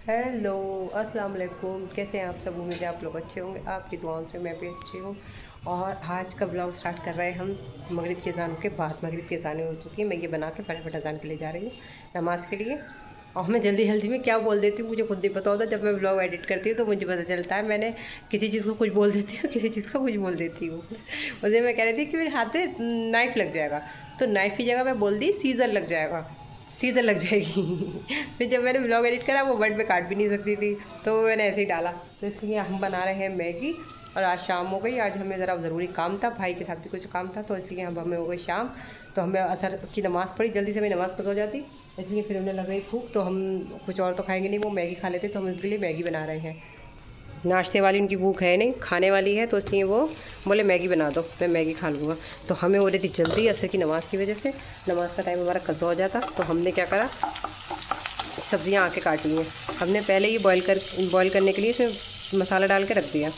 Hello, अस्सलाम वालेकुम। कैसे हैं आप सब? उम्मीद है आप लोग अच्छे होंगे। आपकी दुआओं से मैं भी अच्छी हूँ। और आज का ब्लॉग स्टार्ट कर रहे हैं हम मगरिब के अज़ान के बाद। मगरिब के अज़ान हो चुकी है, मैं ये बना के फटाफट अज़ान के लिए जा रही हूँ नमाज़ के लिए। और मैं जल्दी जल्दी में क्या बोल देती हूँ मुझे खुद नहीं पता होता। जब मैं ब्लॉग एडिट करती हूँ तो मुझे पता चलता है मैंने किसी चीज़ को कुछ बोल देती हूँ, किसी चीज़ को कुछ बोल देती हूँ। मुझे मैं कह रही थी कि मेरे हाथ में नाइफ़ लग जाएगा, तो नाइफ़ की जगह मैं बोल दी सीज़र लग जाएगा, सीधे लग जाएगी। फिर जब मैंने ब्लॉग एडिट करा वो वर्ड में काट भी नहीं सकती थी, तो मैंने ऐसे ही डाला। तो इसलिए हम बना रहे हैं मैगी। और आज शाम हो गई, आज हमें ज़रा ज़रूरी काम था, भाई के साथ भी कुछ काम था, तो इसलिए हम हमें हो गई शाम। तो हमें असर की नमाज़ पढ़ी, जल्दी से मेरी नमाज़ पढ़ हो जाती, इसलिए फिर उन्हें लग रही भूख, तो हम कुछ और तो खाएंगे नहीं, वो मैगी खा लेते, तो हम उसके लिए मैगी बना रहे हैं। नाश्ते वाली उनकी भूख है नहीं, खाने वाली है, तो इसलिए वो बोले मैगी बना दो, मैं मैगी खा लूँगा। तो हमें हो रही थी जल्दी असर की नमाज़ की वजह से, नमाज़ का टाइम हमारा कज़ा हो जाता, तो हमने क्या करा, सब्ज़ियाँ आके काट ली हैं। हमने पहले ही बॉयल करने के लिए इसमें मसाला डाल के रख दिया।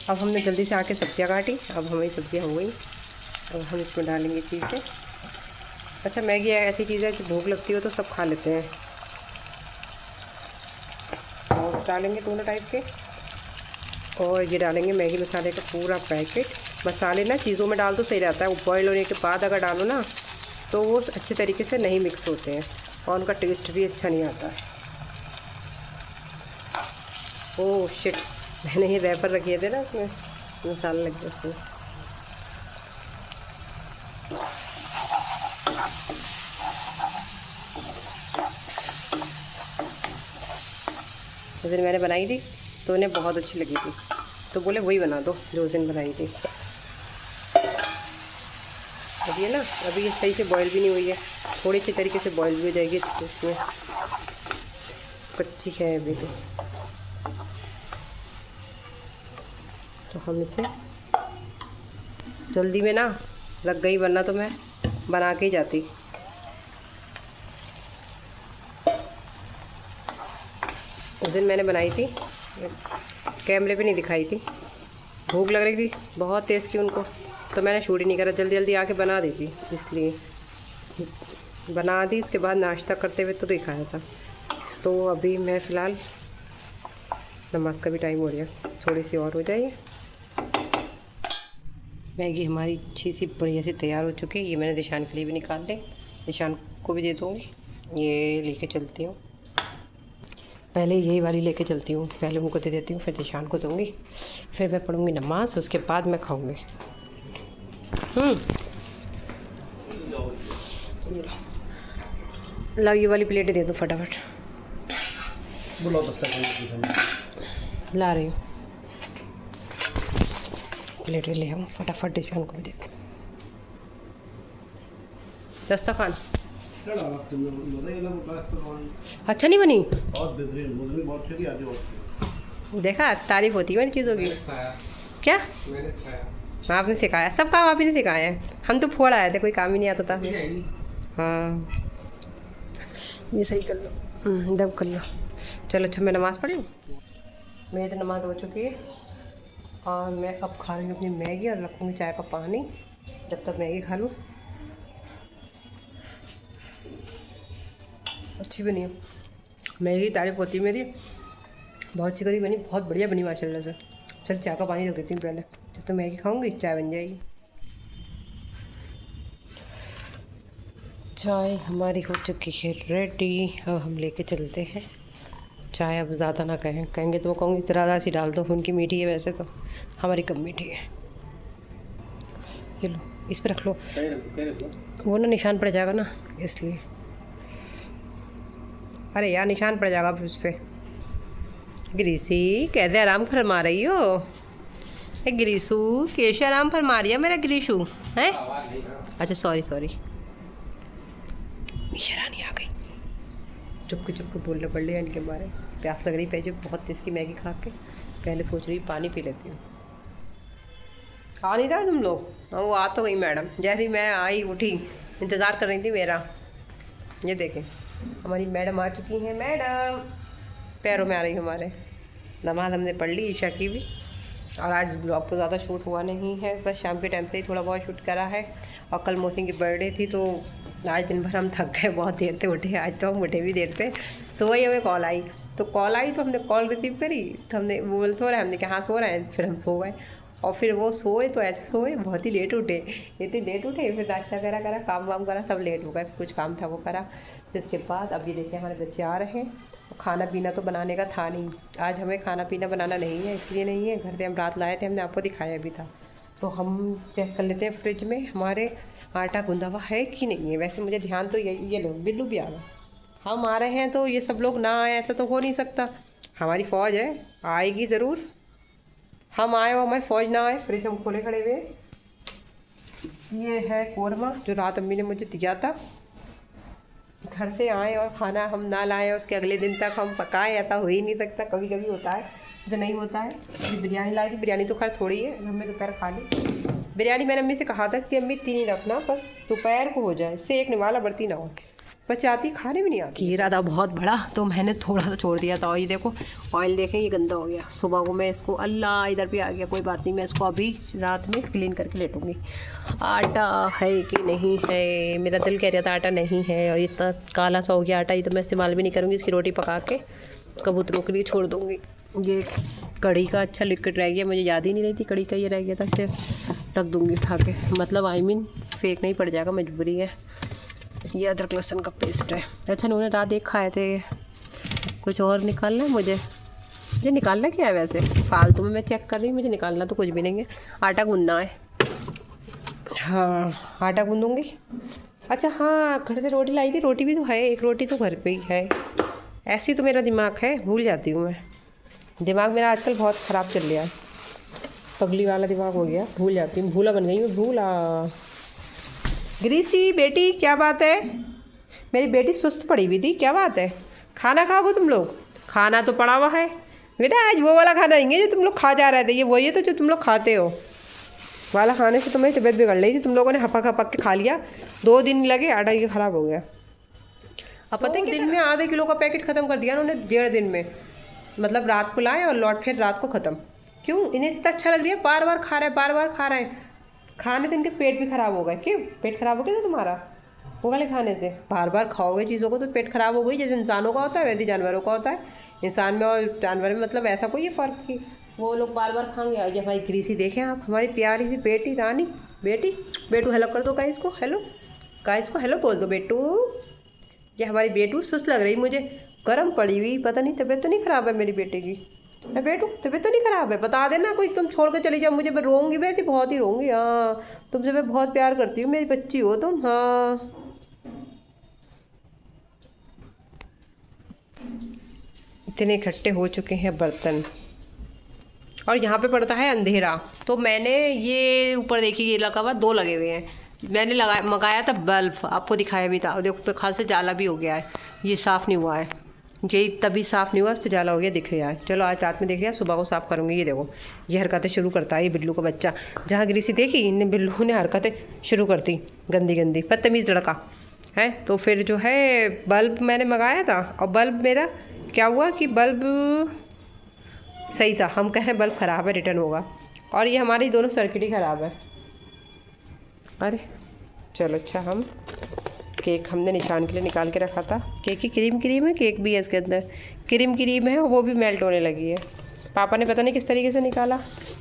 अब हमने जल्दी से आके सब्ज़ियाँ काटी, अब हमारी सब्ज़ियाँ हो गई। अब हम इसमें डालेंगे चीज़ें। अच्छा, मैगी ऐसी चीज़ है जो भूख लगती हो तो सब खा लेते हैं। सॉस डालेंगे दोनों टाइप के, और ये डालेंगे मैगी मसाले का पूरा पैकेट। मसाले ना चीज़ों में डाल तो सही रहता है, बॉयल होने के बाद अगर डालो ना तो वो अच्छे तरीके से नहीं मिक्स होते हैं और उनका टेस्ट भी अच्छा नहीं आता है। ओह शिट, मैंने ये रैपर रखे थे ना, उसमें मसाला लग गया उसमें। उस दिन मैंने बनाई थी तो उन्हें बहुत अच्छी लगी थी, तो बोले वही बना दो जो उस दिन बनाई थी। अब ये ना, अभी ये सही से बॉयल भी नहीं हुई है, थोड़ी सी तरीके से बॉयल भी हो जाएगी अच्छे, इसमें कच्ची है अभी तो हम इसे जल्दी में ना लग गई, वरना तो मैं बना के ही जाती। उस दिन मैंने बनाई थी, कैमरे पे नहीं दिखाई थी, भूख लग रही थी बहुत तेज़ की उनको, तो मैंने शूट ही नहीं करा, जल्दी जल्दी आके बना दी थी, इसलिए बना दी। उसके बाद नाश्ता करते हुए तो दिखाया था। तो अभी मैं फ़िलहाल, नमाज का भी टाइम हो गया, थोड़ी सी और हो जाए। मैगी हमारी अच्छी सी बढ़िया सी तैयार हो चुकी है। ये मैंने निशान के लिए भी निकाल ली, निशान को भी दे दूँगी। ये लेके चलती हूँ, पहले यही वाली लेके चलती हूँ, पहले उनको दे देती हूँ, फिर निशान को दूँगी, फिर मैं पढ़ूँगी नमाज, उसके बाद मैं खाऊँगी। लाओ ये वाली प्लेट दे दो फटाफट, ला रही हूँ प्लेट ले आऊँ फटाफट, निशान को भी दे दो। दस्तरखान अच्छा नहीं बनी, देखा तारीफ होती है इन चीज़ों की। क्या आपने सिखाया? सब काम आप ही ने सिखाया है, हम तो फोड़ आए थे, कोई काम ही नहीं आता था हमें। हाँ ये सही कर लो, दब कर लो। चलो अच्छा, मैं नमाज़ पढ़ी, मेरी तो नमाज़ हो चुकी है और मैं अब खा रही हूँ अपनी मैगी और रखूँगी चाय का पानी, जब तक मैगी खा लूँ। अच्छी बनी है मैगी, तारीफ़ होती है मेरी, बहुत अच्छी करी बनी, बहुत बढ़िया बनी माशाल्लाह से। चल चाय का पानी रख देती हूँ पहले, जब तक मैगी खाऊंगी चाय बन जाएगी। चाय हमारी हो चुकी है रेडी, अब हम लेके चलते हैं चाय। अब ज़्यादा ना कहेंगे तो मैं कहूँगी ज़रा सी डाल दो, उनकी मीठी है वैसे तो, हमारी कम मीठी है। ये लो, इस पर रख लो, वो ना निशान पड़ जाएगा ना इसलिए। अरे यार निशान पड़ जाएगा फिर उस पर। ग्रीसी कैसे आराम फरमा रही हो? ग्रीशू कैसे आराम फरमा रही है मेरा ग्रीशू है? अच्छा सॉरी, मिशरानी आ गई, चुपके बोलना पड़ लिया इनके बारे में। प्यास लग रही है जो बहुत तेज़ की मैगी खा के, पहले सोच रही पानी पी लेती हूँ। खा नहीं था तुम लोग? हाँ वो आ तो गई मैडम, जैसे ही मैं आई उठी, इंतज़ार कर रही थी मेरा। ये देखें हमारी मैडम आ चुकी हैं, मैडम पैरों में आ रही हमारे। नमाज़ हमने पढ़ ली ईशा की भी, और आज ब्लॉग तो ज़्यादा शूट हुआ नहीं है, बस शाम के टाइम से ही थोड़ा बहुत शूट करा है। और कल मोहसिन की बर्थडे थी तो आज दिन भर हम थक गए, बहुत देर से उठे। आज तो हम उठे भी देर से। सुबह ही हमें कॉल आई, तो हमने कॉल रिसीव करी, तो हमने वो बोले सो रहा है, हमने कहा हाँ सो रहा है। फिर हम सो गए, और फिर वो सोए तो ऐसे सोए, बहुत ही लेट उठे। इतनी लेट उठे, फिर नाश्ता करा काम वाम करा, सब लेट हो गए। फिर कुछ काम था वो करा। फिर इसके बाद अब ये देखिए हमारे बच्चे आ रहे हैं। खाना पीना तो बनाने का था नहीं, आज हमें खाना पीना बनाना नहीं है, इसलिए नहीं है। घर से हम रात लाए थे, हमने आपको दिखाया भी था। तो हम चेक कर लेते हैं फ्रिज में हमारे आटा गूंदा हुआ है कि नहीं है। वैसे मुझे ध्यान तो ये लो बिल्लू भी आ गया। हम आ रहे हैं तो ये सब लोग ना आए, ऐसा तो हो नहीं सकता। हमारी फ़ौज है, आएगी ज़रूर। हम आए और हमारी फ़ौज ना आए। फ्रिज हम खोले खड़े हुए। ये है कौरमा जो रात अम्मी ने मुझे दिया था। घर से आए और खाना हम ना लाएं, उसके अगले दिन तक हम पकाएं, ऐसा हो ही नहीं सकता। कभी कभी होता है जो नहीं होता है। अभी बिरयानी लाई थी, बिरयानी तो खैर थोड़ी है, हमने दोपहर खा ली। बिरयानी मैंने अम्मी से कहा था कि अम्मी 3 ही रखना, बस दोपहर को हो जाए, सेक निवाला बढ़ती ना हो, बस आती खाने भी नहीं आती। खीरा था बहुत बड़ा, तो मैंने थोड़ा सा छोड़ दिया था। और ये देखो ऑयल देखें, ये गंदा हो गया। सुबह को मैं इसको, अल्लाह इधर भी आ गया, कोई बात नहीं, मैं इसको अभी रात में क्लीन करके लेटूँगी। आटा है कि नहीं है, मेरा दिल कह रहा था आटा नहीं है, और इतना काला सा हो गया आटा। ये तो मैं इस्तेमाल भी नहीं करूँगी, इसकी रोटी पका के कबूतरों के लिए छोड़ दूँगी। ये कढ़ी का अच्छा लिक्विड रह गया, मुझे याद ही नहीं रही थी कढ़ी का ये रह गया था, इसे रख दूँगी उठा के, मतलब फेंक नहीं पड़ जाएगा, मजबूरी है। ये अदरक लहसुन का पेस्ट है। अच्छा उन्होंने रात एक खाए थे, कुछ और निकालना है मुझे निकालना क्या है वैसे, फालतू में मैं चेक कर रही हूँ, मुझे निकालना तो कुछ भी नहीं है। आटा गूंदना है, हाँ आटा गूंदूँगी। अच्छा हाँ, घर से रोटी लाई थी, रोटी भी तो है, एक रोटी तो घर पे ही है। ऐसी तो मेरा दिमाग है, भूल जाती हूँ मैं। दिमाग मेरा आजकल बहुत ख़राब चल रहा है, पगली वाला दिमाग हो गया, भूल जाती हूँ, भूला बन गई हूँ, भूला। ग्रीसी बेटी क्या बात है, मेरी बेटी सुस्त पड़ी हुई थी, क्या बात है? खाना खाओगे तुम लोग? खाना तो पड़ा हुआ है बेटा, आज वो वाला खाना नहीं है जो तुम लोग खा जा रहे थे, ये वही है तो जो तुम लोग खाते हो वाला खाने से तुम्हारी तबीयत बिगड़ रही थी। तुम लोगों ने हपक हपक के खा लिया, 2 दिन लगे, आटा ये ख़राब हो गया। अब पता है दिन में आधे किलो का पैकेट ख़त्म कर दिया उन्होंने 1.5 दिन में, मतलब रात को लाए और लौट फिर रात को ख़त्म। क्यों? इन्हें इतना अच्छा लग रहा है, बार बार खा रहे हैं। खाने से इनके पेट भी ख़राब हो गए। क्यों पेट ख़राब हो गया था तुम्हारा वो वाले खाने से? बार बार खाओगे चीज़ों को तो पेट ख़राब हो गई। जैसे इंसानों का होता है वैसे जानवरों का होता है। इंसान में और जानवर में मतलब ऐसा कोई है फ़र्क कि वो लोग बार बार खाएंगे। ये हमारी ग्रीसी देखें आप, हमारी प्यारी सी बेटी रानी बेटू हेलो कर दो गाइस को हेलो बोल दो बेटू। ये हमारी बेटू सुस्त लग रही मुझे, गर्म पड़ी हुई, पता नहीं तबीयत तो नहीं ख़राब है मेरी बेटे की। मैं बेटू तबीयत तो नहीं ख़राब है? बता देना, कोई तुम छोड़ कर चली जाओ मुझे, मैं रोऊंगी, वैसे बहुत ही रोऊंगी। हाँ तुमसे मैं बहुत प्यार करती हूँ, मेरी बच्ची हो तुम। हाँ इतने इकट्ठे हो चुके हैं बर्तन, और यहाँ पे पड़ता है अंधेरा। तो मैंने ये ऊपर देखिए ये लगा हुआ, 2 लगे हुए हैं। मैंने मंगाया था बल्ब, आपको दिखाया भी था, और देखो पे खाल से जाला भी हो गया है, ये साफ़ नहीं हुआ है, ये तभी साफ़ नहीं हुआ, उस पर जाला हो गया, दिख रहा है। चलो आज रात में देख लिया, सुबह को साफ़ करूँगी। ये देखो ये हरकतें शुरू करता है ये बिल्लू का बच्चा। जहाँ ग्रीसी देखी इन बिल्लू ने हरकतें शुरू कर दी, गंदी बदतमीज़ लड़का है। तो फिर जो है बल्ब मैंने मंगाया था, और बल्ब मेरा क्या हुआ कि बल्ब सही था, हम कह रहे हैं बल्ब ख़राब है, रिटर्न होगा, और ये हमारी दोनों सर्किट ही ख़राब है। अरे चलो अच्छा, हम केक हमने निशान के लिए निकाल के रखा था। केक की क्रीम है, केक भी है इसके अंदर, क्रीम है, वो भी मेल्ट होने लगी है। पापा ने पता नहीं किस तरीके से निकाला,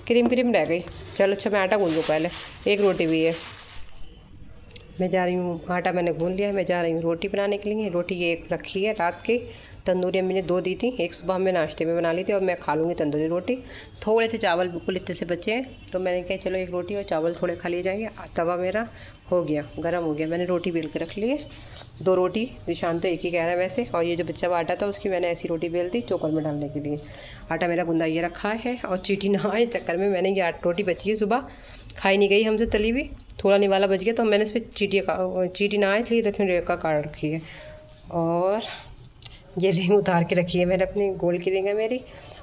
क्रीम रह गई। चलो अच्छा मैं आटा गूंद लूँ पहले, एक रोटी भी है। मैं जा रही हूँ, आटा मैंने गूंद लिया है, मैं जा रही हूँ रोटी बनाने के लिए। रोटी ये एक रखी है रात की, तंदूरी अम्मी ने 2 दी थी, एक सुबह में नाश्ते में बना ली थी, और मैं खा लूँगी तंदूरी रोटी। थोड़े से चावल बिल्कुल इतने से बचे हैं, तो मैंने कहा चलो एक रोटी और चावल थोड़े खा लिए जाएंगे। तवा मेरा हो गया, गर्म हो गया, मैंने रोटी बेल के रख ली है, 2 रोटी। निशान तो एक ही कह रहा है वैसे, और ये जो बच्चा हुआ आटा था उसकी मैंने ऐसी रोटी बेल दी चोकर में डालने के लिए। आटा मेरा गूंदा ये रखा है, और चीटी ना आए इस चक्कर में मैंने ये 8 रोटी बची है, सुबह खाई नहीं गई हमसे तली हुई, थोड़ा निवाला बच गया, तो मैंने इस पर चीटी ना आए इसलिए रखने रेखा काट रखी है। और ये रिंग उतार के रखी है मैंने, अपनी गोल्ड की रिंग है मेरी,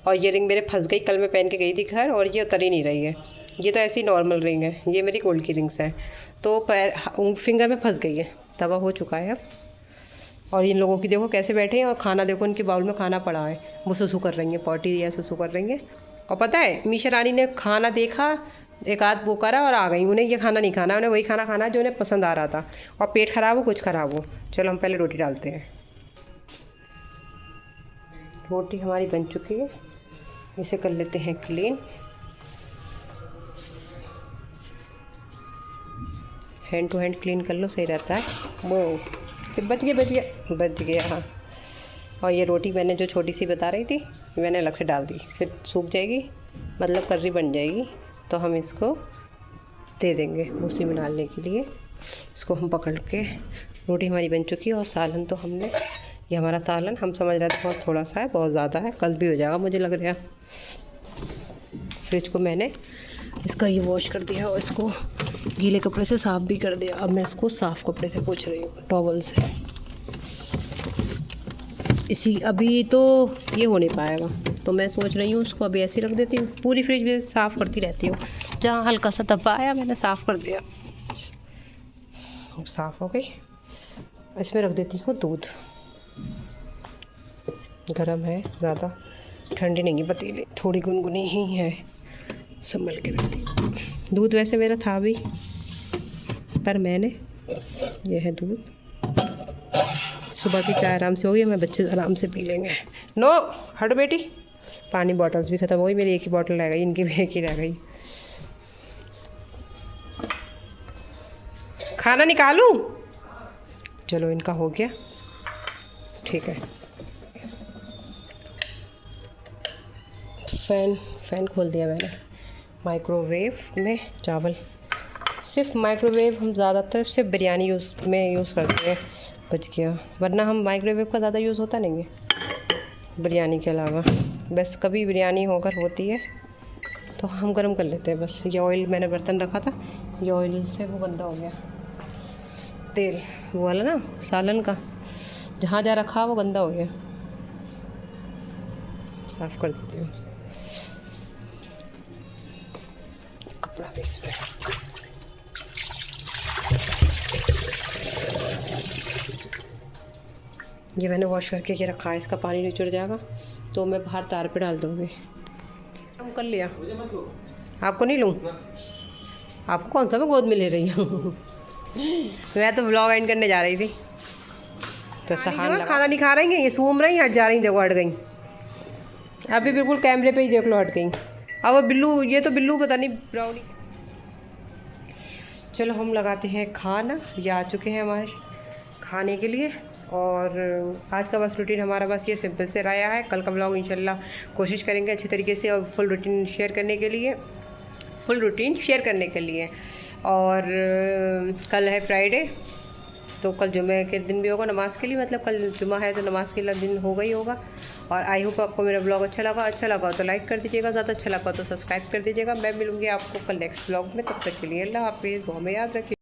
और ये रिंग मेरे फंस गई, कल मैं पहन के गई थी घर, और ये उतर ही नहीं रही है। ये तो ऐसी नॉर्मल रिंग है, ये मेरी गोल्ड की रिंग्स है, तो फिंगर में फंस गई है, तवा हो चुका है अब। और इन लोगों की देखो कैसे बैठे हैं, और खाना देखो इनके बाउल में खाना पड़ा है, वो सुसु कर रही हैं, पॉटी या सुसु कर रही हैं। और पता है मीशा रानी ने खाना देखा, एक आध वो करा और आ गई। उन्हें ये खाना नहीं खाना, उन्हें वही खाना खाना है जो उन्हें पसंद आ रहा था, और पेट खराब हो कुछ खराब हो। चलो हम पहले रोटी डालते हैं। रोटी हमारी बन चुकी है, इसे कर लेते हैं clean. Hand to hand clean कर लो, सही रहता है। वो बच गया हाँ। और ये रोटी मैंने जो छोटी सी बता रही थी, मैंने अलग से डाल दी, फिर सूख जाएगी, मतलब कर्री बन जाएगी, तो हम इसको दे देंगे उसी में डालने के लिए। इसको हम पकड़ के, रोटी हमारी बन चुकी है। और सालन तो हमने, ये हमारा सालन हम समझ रहे थे बहुत थोड़ा सा है, बहुत ज़्यादा है, कल भी हो जाएगा मुझे लग रहा है। फ्रिज को मैंने इसका ये वॉश कर दिया और इसको गीले कपड़े से साफ़ भी कर दिया। अब मैं इसको साफ़ कपड़े से पोंछ रही हूँ, टॉवल से। अभी तो ये हो नहीं पाएगा, तो मैं सोच रही हूँ उसको अभी ऐसे रख देती हूँ। पूरी फ्रिज भी साफ़ करती रहती हूँ, जहाँ हल्का सा धब्बा आया मैंने साफ़ कर दिया। साफ़ हो गई। इसमें रख देती हूँ दूध। गरम है, ज़्यादा ठंडी नहीं है पतीली, थोड़ी गुनगुनी ही है, संभल के रखती हूँ। दूध वैसे मेरा था भी, पर मैंने, ये है दूध। सुबह की चाय आराम से हो गई, मैं बच्चे आराम से पी लेंगे। नो हटो बेटी। पानी बॉटल्स भी ख़त्म हो गई, मेरी एक ही बॉटल रह गई, इनकी भी एक ही रह गई। खाना निकालूं? चलो इनका हो गया, ठीक है। फ़ैन खोल दिया मैंने। माइक्रोवेव में चावल, सिर्फ माइक्रोवेव हम ज़्यादातर सिर्फ बिरयानी यूज़ करते हैं। बच गया, वरना हम माइक्रोवेव का ज़्यादा यूज़ होता नहीं है बिरयानी के अलावा। बस कभी बिरयानी होकर होती है तो हम गर्म कर लेते हैं बस। ये ऑयल मैंने बर्तन रखा था, ये ऑयल से वो गंदा हो गया, तेल वो वाला ना सालन का, जहाँ रखा वो गंदा हो गया, साफ़ कर देती हूँ। कपड़ा भी इसमें, ये मैंने वॉश करके ये रखा है, इसका पानी निचुड़ जाएगा तो मैं बाहर तार पे डाल दूँगी। हम कर लिया, आपको नहीं लूँ? आपको कौन सा मैं गोद में ले रही हूँ? मैं तो ब्लॉग एंड करने जा रही थी, तो खाना नहीं खा रही हैं, ये सूम रही, हट जा रही, देखो हट गई अभी, बिल्कुल कैमरे पे ही देख लो हट गई। अब वो बिल्लू, ये तो बिल्लू पता नहीं ब्राउनी। चलो हम लगाते हैं खाना, ये आ चुके हैं हमारे खाने के लिए। और आज का बस रूटीन हमारा बस ये सिंपल से रहा है। कल का ब्लॉग इंशाल्लाह कोशिश करेंगे अच्छे तरीके से और फुल रूटीन शेयर करने के लिए। और कल है फ्राइडे, तो कल जुमे के दिन भी होगा नमाज़ के लिए, मतलब कल जुमा है तो नमाज़ के लिए दिन होगा ही होगा। और आई होप आपको मेरा ब्लॉग अच्छा लगा तो लाइक कर दीजिएगा, ज़्यादा अच्छा लगा तो सब्सक्राइब कर दीजिएगा। मैं मिलूँगी आपको कल नेक्स्ट ब्लॉग में, तब तक के लिए अल्लाह हाफ़िज़, दुआ में याद रखिए।